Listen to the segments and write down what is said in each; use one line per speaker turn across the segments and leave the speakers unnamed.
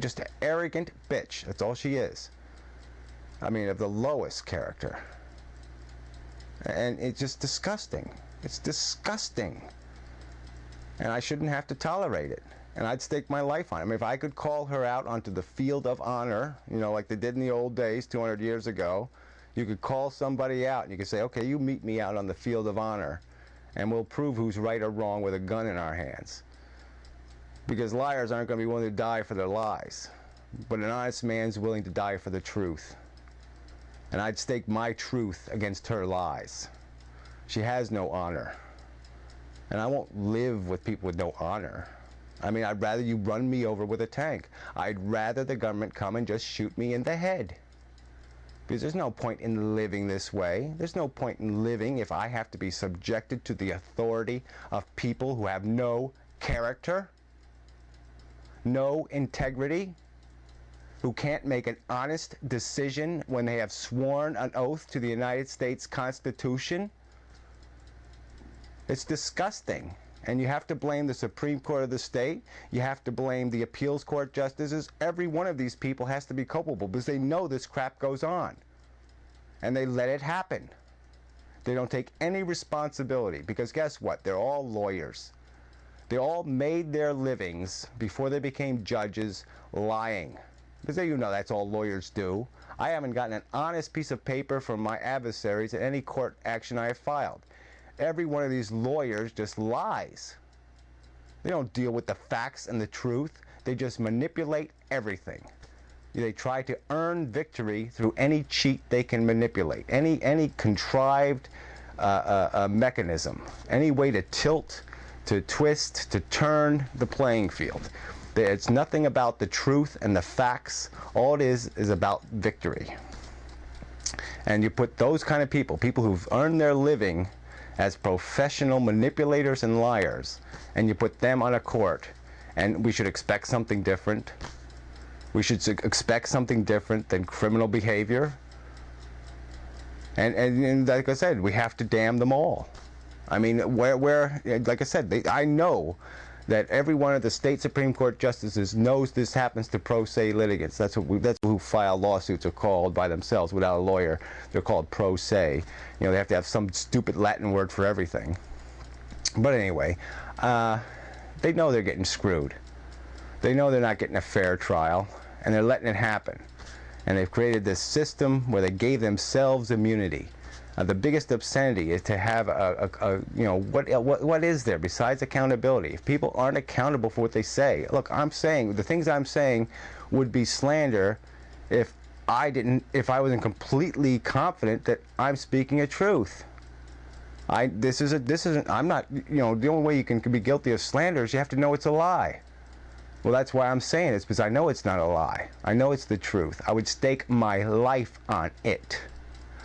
Just an arrogant bitch. That's all she is. I mean, of the lowest character. And it's just disgusting. It's disgusting. And I shouldn't have to tolerate it. And I'd stake my life on it. I mean, if I could call her out onto the field of honor, you know, like they did in the old days 200 years ago, you could call somebody out and you could say, okay, you meet me out on the field of honor and we'll prove who's right or wrong with a gun in our hands. Because liars aren't going to be willing to die for their lies. But an honest man's willing to die for the truth. And I'd stake my truth against her lies. She has no honor. And I won't live with people with no honor. I mean, I'd rather you run me over with a tank. I'd rather the government come and just shoot me in the head. Because there's no point in living this way. There's no point in living if I have to be subjected to the authority of people who have no character, no integrity, who can't make an honest decision when they have sworn an oath to the United States Constitution. It's disgusting. And you have to blame the Supreme Court of the state. You have to blame the appeals court justices. Every one of these people has to be culpable because they know this crap goes on. And they let it happen. They don't take any responsibility because guess what? They're all lawyers. They all made their livings before they became judges lying. Because you know that's all lawyers do. I haven't gotten an honest piece of paper from my adversaries in any court action I have filed. Every one of these lawyers just lies. They don't deal with the facts and the truth. They just manipulate everything. They try to earn victory through any cheat they can manipulate, any contrived mechanism, any way to tilt, to twist, to turn the playing field. It's nothing about the truth and the facts. All it is about victory. And you put those kind of people who've earned their living as professional manipulators and liars, and you put them on a court, and we should expect something different. We should expect something different than criminal behavior. And like I said, we have to damn them all. I mean, where like I said, I know that every one of the state Supreme Court justices knows this happens to pro se litigants. That's who file lawsuits are called by themselves without a lawyer. They're called pro se. You know, they have to have some stupid Latin word for everything. But anyway, they know they're getting screwed. They know they're not getting a fair trial, and they're letting it happen. And they've created this system where they gave themselves immunity. The biggest obscenity is to have you know, what is there besides accountability? If people aren't accountable for what they say, look, I'm saying the things I'm saying would be slander if I wasn't completely confident that I'm speaking a truth. I'm not, you know, the only way you can be guilty of slander is you have to know it's a lie. Well, that's why I'm saying it, because I know it's not a lie. I know it's the truth. I would stake my life on it.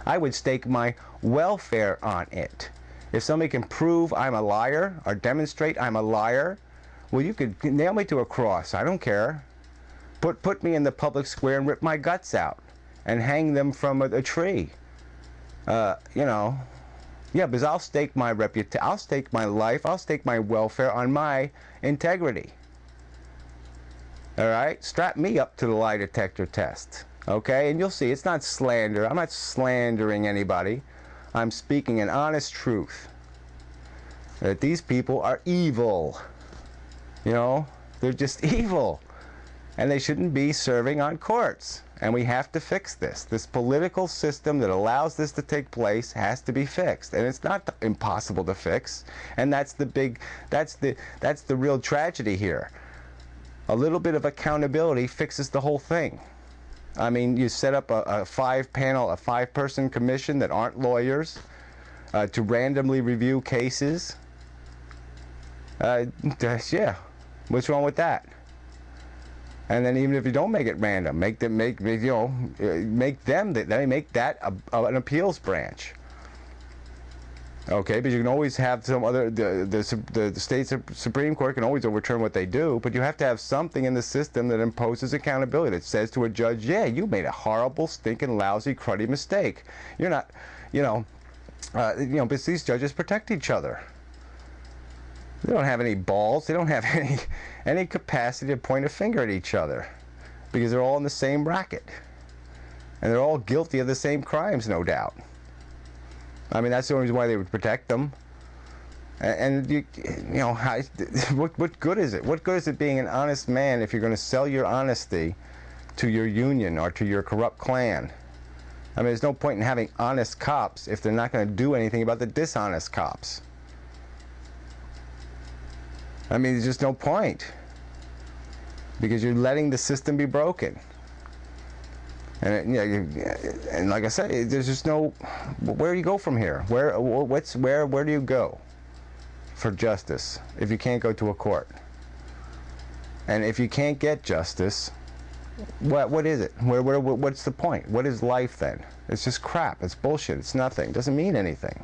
I would stake my welfare on it. If somebody can prove I'm a liar or demonstrate I'm a liar, well, you could nail me to a cross. I don't care. Put me in the public square and rip my guts out and hang them from a tree. You know, yeah, because I'll stake my reputation, I'll stake my life, I'll stake my welfare on my integrity. All right? Strap me up to the lie detector test. Okay, and you'll see it's not slander. I'm not slandering anybody. I'm speaking an honest truth. That these people are evil. You know, they're just evil. And they shouldn't be serving on courts. And we have to fix this. This political system that allows this to take place has to be fixed. And it's not impossible to fix. And that's the real tragedy here. A little bit of accountability fixes the whole thing. I mean, you set up a five-person commission that aren't lawyers to randomly review cases. Yeah, what's wrong with that? And then even if you don't make it random, make that an appeals branch. Okay, but you can always have some other, the state Supreme Court can always overturn what they do, but you have to have something in the system that imposes accountability, that says to a judge, yeah, you made a horrible, stinking, lousy, cruddy mistake. You're not, because these judges protect each other. They don't have any balls. They don't have any capacity to point a finger at each other. because they're all in the same racket. And they're all guilty of the same crimes, no doubt. I mean, that's the only reason why they would protect them. And you know, what good is it? What good is it being an honest man if you're going to sell your honesty to your union or to your corrupt clan? I mean, there's no point in having honest cops if they're not going to do anything about the dishonest cops. I mean, there's just no point, because you're letting the system be broken. And and like I said, there's just no. Where do you go from here? Where do you go for justice if you can't go to a court? And if you can't get justice, what is it? What's the point? What is life then? It's just crap. It's bullshit. It's nothing. It doesn't mean anything.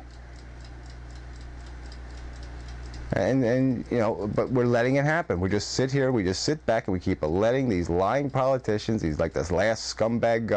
And you know, but we're letting it happen. We just sit here, we just sit back, and we keep letting these lying politicians, this last scumbag government.